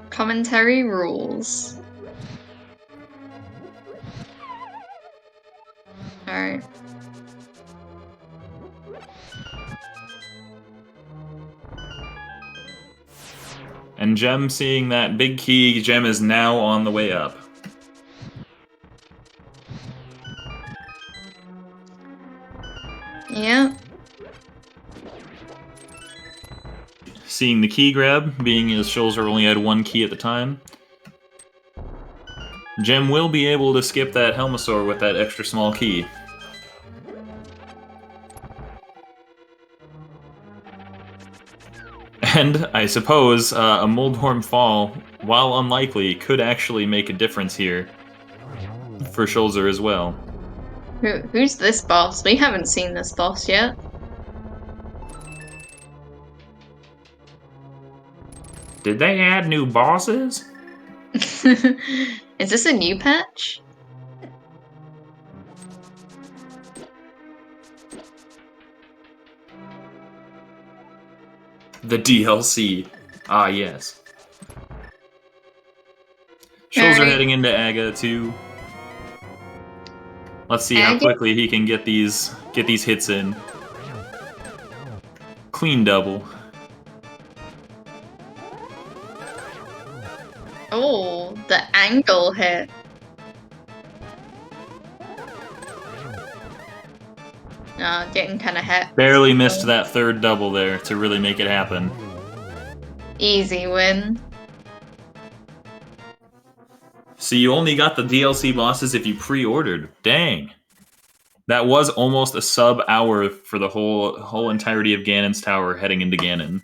Commentary rules. Alright. And Gem seeing that big key, Gem is now on the way up. Yeah. Seeing the key grab, being as Schulzer only had one key at the time. Gem will be able to skip that Helmasaur with that extra small key. And I suppose a Moldworm fall, while unlikely, could actually make a difference here for Schulzer as well. Who's this boss? We haven't seen this boss yet. Did they add new bosses? Is this a new patch? The DLC. Ah, yes. Schulzer heading into Aga too. Let's see how quickly he can get these hits in. Clean double. Oh, the angle hit. Getting kind of hit. Barely missed that third double there to really make it happen. Easy win. So you only got the DLC bosses if you pre-ordered. Dang. That was almost a sub-hour for the whole entirety of Ganon's Tower heading into Ganon.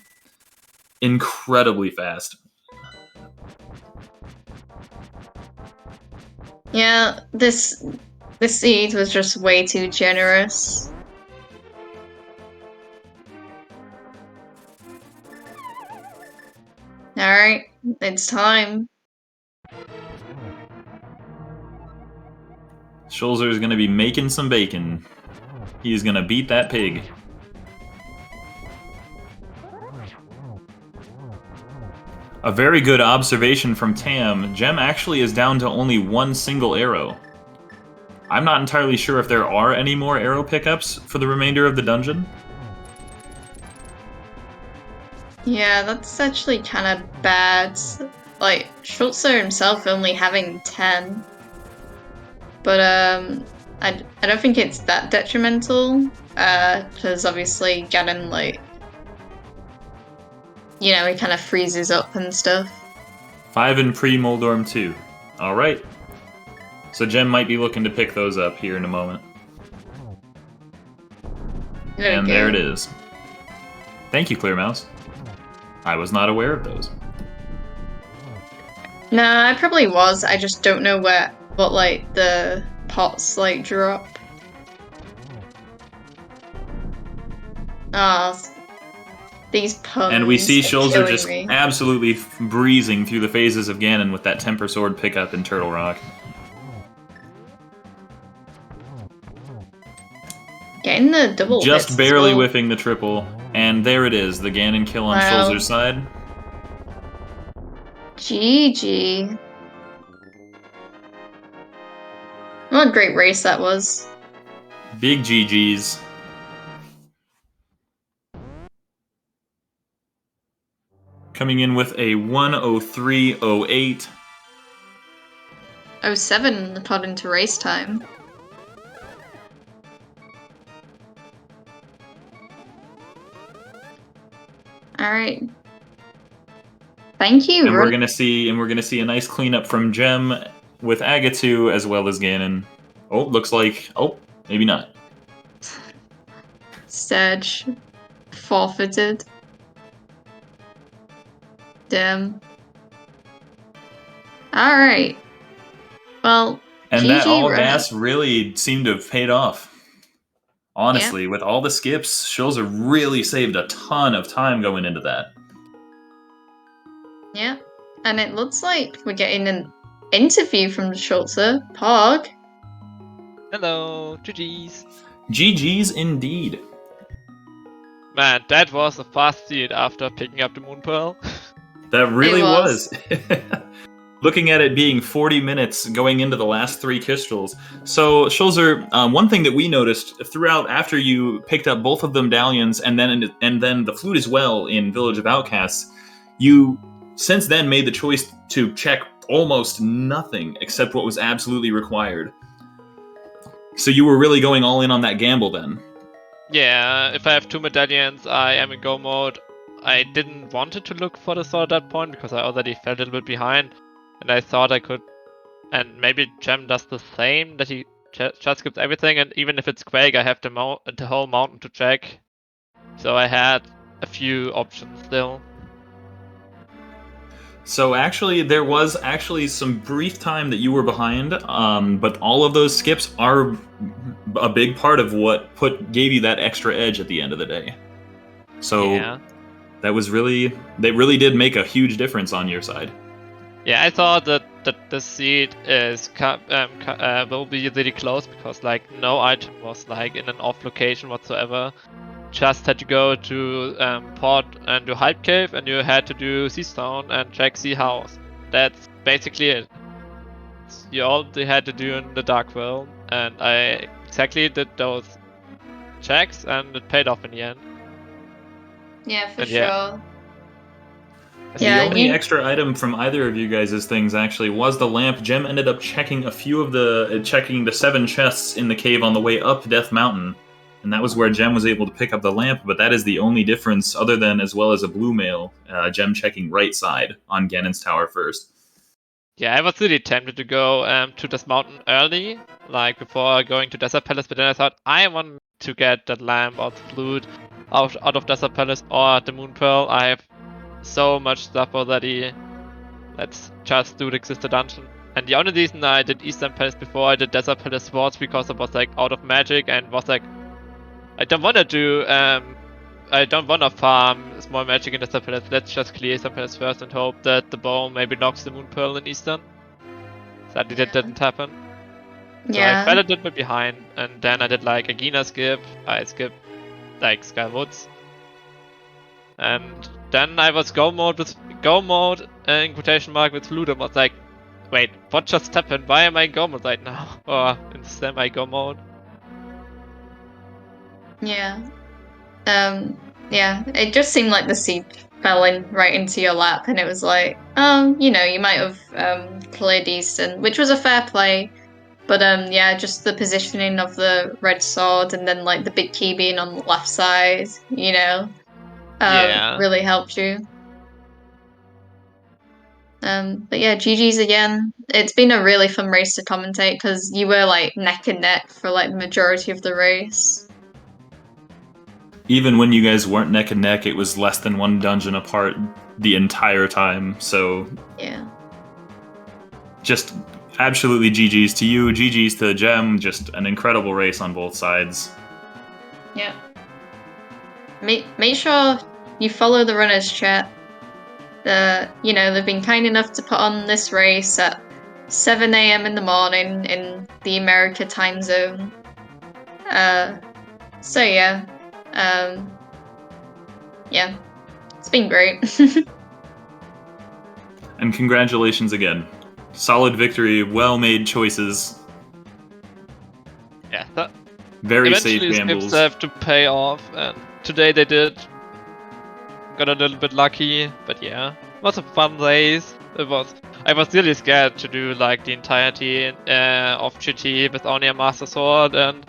Incredibly fast. Yeah, this seed was just way too generous. Alright, it's time. Schulzer is going to be making some bacon. He's going to beat that pig. A very good observation from Tam. Gem actually is down to only one single arrow. I'm not entirely sure if there are any more arrow pickups for the remainder of the dungeon. Yeah, that's actually kind of bad. Like, Schulzer himself only having 10. But, I don't think it's that detrimental, because obviously Ganon, like, you know, he kind of freezes up and stuff. 5 in pre-Moldorm 2. Alright. So Gem might be looking to pick those up here in a moment. And there it is. Thank you, Clear Mouse. I was not aware of those. Nah, I probably was. I just don't know what like the pots like drop. These puns. And we see Schulzer just absolutely breezing through the phases of Ganon with that Temper Sword pickup in Turtle Rock. Getting the double just barely whiffing the triple. And there it is, the Ganon kill on Schulzer's side. GG. What a great race that was. Big GG's. Coming in with a 1:03.08. 07 according to race time. Alright. Thank you. And we're gonna see a nice cleanup from Gem with Agatu as well as Ganon. Oh, looks like maybe not. Sedge forfeited. Damn. Alright. Well, and that all gas really seemed to have paid off. Honestly, with all the skips, Schulzer really saved a ton of time going into that. Yeah, and it looks like we're getting an interview from Schulzer. Pog. Hello, GG's. GG's indeed. Man, that was a fast seed after picking up the Moon Pearl. That really It was. Looking at it being 40 minutes going into the last 3 Kestrels. So, Schulzer, one thing that we noticed throughout after you picked up both of the medallions and then the flute as well in Village of Outcasts, you since then made the choice to check almost nothing except what was absolutely required. So you were really going all in on that gamble then. Yeah, if I have 2 medallions, I am in go mode. I didn't want to look for the sword at that point because I already fell a little bit behind. And I thought I could, and maybe Gem does the same, that he just skips everything, and even if it's Quake, I have the whole mountain to check. So I had a few options still. So actually, there was actually some brief time that you were behind, but all of those skips are a big part of what gave you that extra edge at the end of the day. So Yeah. that was they really did make a huge difference on your side. Yeah, I thought that the seed is will be really close because like no item was like in an off location whatsoever. Just had to go to Port and do Hype Cave, and you had to do Thieves Town and check Sea House. That's basically it. You all they had to do in the Dark World, and I exactly did those checks, and it paid off in the end. Yeah, for And sure. yeah. The only extra item from either of you guys' things actually was the lamp. Gem ended up checking checking the 7 chests in the cave on the way up Death Mountain, and that was where Gem was able to pick up the lamp. But that is the only difference, other than as well as a blue mail. Gem checking right side on Ganon's tower first. Yeah, I was really tempted to go to this mountain early, like before going to Desert Palace, but then I thought I want to get that lamp or the flute out of Desert Palace or the Moon Pearl. I have so much stuff already. Let's just do the Exister dungeon. And the only reason I did Eastern Palace before I did Desert Palace was because I was like out of magic and was like, I don't wanna do I don't wanna farm small magic in Desert Palace. Let's just clear Eastern Palace first and hope that the bow maybe knocks the Moon Pearl in Eastern. Sadly that didn't happen. So I fell a little bit behind, and then I did like a Gina skip, I skipped like Sky Woods. And then I was go mode in quotation mark with Ludum. I was like, wait, what just happened? Why am I go mode right now? Or instead I go mode. Yeah. Yeah, it just seemed like the seed fell in right into your lap, and it was like, you know, you might have cleared Eastern, which was a fair play. But yeah, just the positioning of the red sword and then like the big key being on the left side, you know, really helped you. But yeah, GG's again. It's been a really fun race to commentate because you were like neck and neck for like the majority of the race. Even when you guys weren't neck and neck, it was less than 1 dungeon apart the entire time. So yeah, just absolutely GG's to you, GG's to Gem. Just an incredible race on both sides. Yeah. Make sure you follow the runners chat. You know, they've been kind enough to put on this race at 7 a.m. in the morning in the America time zone. So yeah, yeah, it's been great. And congratulations again. Solid victory, well-made choices. Yeah, very safe gambles. Eventually skips have to pay off, and today they did. Got a little bit lucky, but yeah, it was a fun race. I was really scared to do like the entirety of GT with only a Master Sword and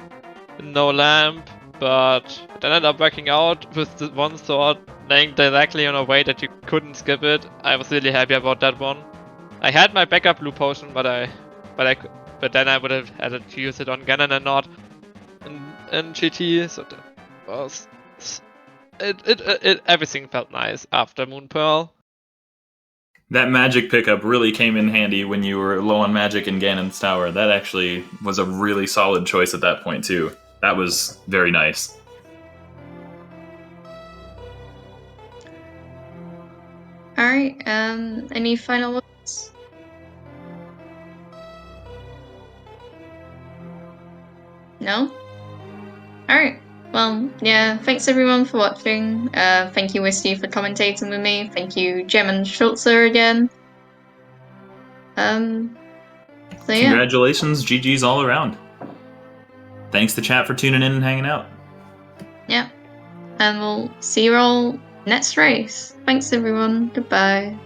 no lamp, but it ended up working out with the one sword laying directly on a way that you couldn't skip it. I was really happy about that one. I had my backup blue potion, but then I would have had to use it on Ganon and not in GT, so that was everything felt nice after Moon Pearl. That magic pickup really came in handy when you were low on magic in Ganon's tower. That actually was a really solid choice at that point too. That was very nice. Alright, any final words? No? Alright. Well, yeah, thanks everyone for watching. Thank you, Wisty, for commentating with me. Thank you, Jem and Schulzer again. So yeah. Congratulations, GG's all around. Thanks to chat for tuning in and hanging out. Yeah. And we'll see you all next race. Thanks everyone. Goodbye.